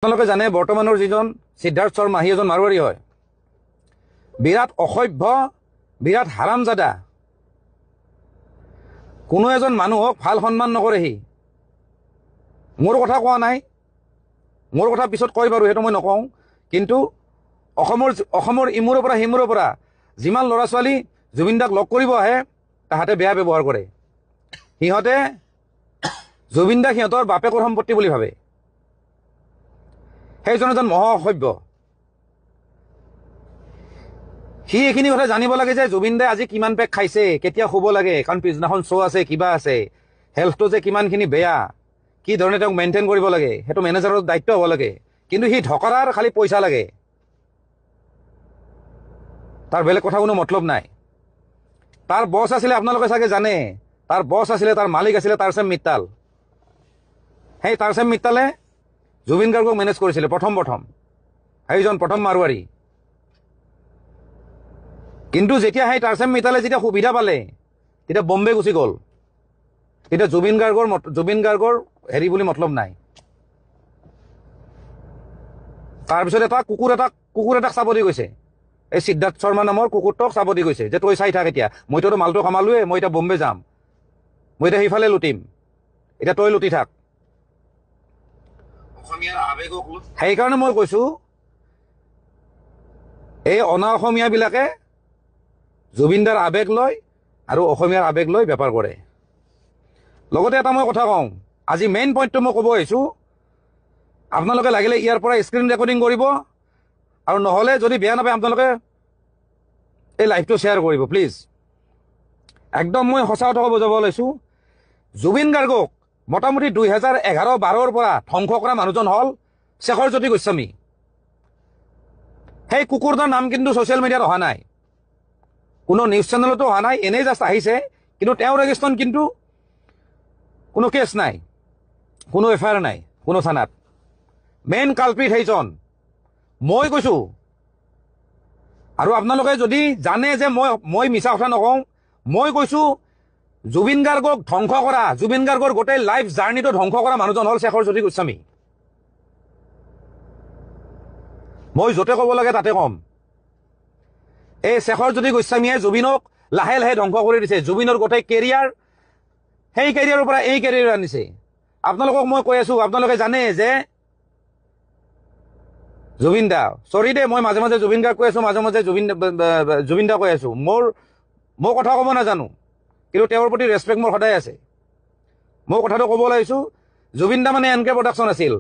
আপোনালোকে জানে বৰ্তমানৰ যিজন সিদ্ধাৰ্থ শৰ্মা সি এজন মাৰোৱাৰী হয়, বিৰাট অসভ্য, বিৰাট হাৰামজাদা। কোনো এজন মানুহক ভাল সন্মান নকৰে। সি মোৰ কথা কোৱা নাই, মোৰ কথা পিছত কয় বাৰু, সেইটো মই নকওঁ। কিন্তু অসমৰ ইমূৰৰ পৰা সিমূৰৰ পৰা যিমান ল'ৰা ছোৱালী জুবিন দাক লগ কৰিব আহে তাহাঁতে বেয়া ব্যৱহাৰ কৰে। সিহঁতে জুবিন দাক সিহঁতৰ বাপেকৰ সম্পত্তি বুলি ভাবে। সেইজন এজন মহা অসভ্য। সি এইখিনি কথা জানিব লাগে যে জুবিন দাই আজি কিমান পেক খাইছে, কেতিয়া শুব লাগে, কাৰণ পিছদিনাখন শ্ব' আছে, কিবা আছে, হেল্থটো যে কিমানখিনি বেয়া, কি ধৰণে তেওঁক মেইনটেইন কৰিব লাগে, সেইটো মেনেজাৰৰ দায়িত্ব হ'ব লাগে। কিন্তু সি ঢকৰাৰ খালি পইচা লাগে, তাৰ বেলেগ কথা কোনো মতলব নাই। তাৰ বছ আছিলে, আপোনালোকে চাগে জানে, তাৰ বছ আছিলে, তাৰ মালিক আছিলে টাৰ্চেম মিট্টাল। সেই টাৰ্চেম মিট্টালে জুবিন গাৰ্গক মেনেজ কৰিছিলে প্ৰথম সেইজন প্ৰথম মাৰোৱাৰী। কিন্তু যেতিয়া সেই টাৰ্চেম মিট্টালে যেতিয়া সুবিধা পালে তেতিয়া বম্বে গুচি গ'ল। তেতিয়া জুবিন গাৰ্গৰ হেৰি বুলি মতলব নাই। তাৰপিছত কুকুৰ এটাক চাব দি গৈছে, এই সিদ্ধাৰ্থ শৰ্মা নামৰ কুকুৰটোক চাব দি গৈছে যে তই চাই থাক, এতিয়া মইতো মালটো কামালোৱে, মই এতিয়া বম্বে যাম, মই এতিয়া সেইফালে লুটিম, এতিয়া তই লুটি থাক। সেইকাৰণে মই কৈছো এই অনা অসমীয়াবিলাকে জুবিন দাৰ আৱেগ লয় আৰু অসমীয়াৰ আৱেগ লৈ বেপাৰ কৰে। লগতে এটা মই কথা কওঁ, আজি মেইন পইণ্টটো মই ক'ব আহিছোঁ, আপোনালোকে লাগিলে ইয়াৰ পৰা স্ক্ৰীন ৰেকৰ্ডিং কৰিব, আৰু নহ'লে যদি বেয়া নাপায় আপোনালোকে এই লাইভটো শ্বেয়াৰ কৰিব প্লিজ। একদম মই সঁচা কথা ক'ব যাব লৈছোঁ, জুবিন গাৰ্গক মোটামুটি 2011-12ৰ পৰা ধ্বংস কৰা মানুহজন হ'ল শেখৰজ্যোতি গোস্বামী। সেই কুকুৰটোৰ নাম কিন্তু ছ'চিয়েল মিডিয়াত অহা নাই, কোনো নিউজ চেনেলতো অহা নাই, এনেই জাষ্ট আহিছে। কিন্তু তেওঁৰ এগেইনষ্টত কিন্তু কোনো কেছ নাই, কোনো এফআইআৰ নাই কোনো থানাত। মেইন কালপ্ৰিট সেইজন মই কৈছোঁ। আৰু আপোনালোকে যদি জানে যে মই মিছা কথা নকওঁ, মই কৈছোঁ জুবিন গাৰ্গক ধ্বংস কৰা, জুবিন গাৰ্গৰ গোটেই লাইফ জাৰ্ণিটো ধ্বংস কৰা মানুহজন হ'ল শেখৰজ্যোতি গোস্বামী। মই য'তে ক'ব লাগে তাতে ক'ম। এই শেখৰজ্যোতি গোস্বামীয়ে জুবিনক লাহে লাহে ধ্বংস কৰি দিছে। জুবিনৰ গোটেই কেৰিয়াৰ, সেই কেৰিয়াৰৰ পৰা এই কেৰিয়াৰ আনিছে। আপোনালোকক মই কৈ আছোঁ, আপোনালোকে জানে যে জুবিন দা, চৰি দে মই মাজে মাজে জুবিন গাৰ্গ কৈ আছোঁ, মাজে মাজে জুবিন দা কৈ আছোঁ। মই কথা ক'ব নাজানো, কিন্তু তেওঁৰ প্ৰতি ৰেচপেক্ট মোৰ সদায় আছে। মই কথাটো ক'ব লাগিছোঁ, জুবিন দা মানে এনকে প্ৰডাকশ্যন আছিল।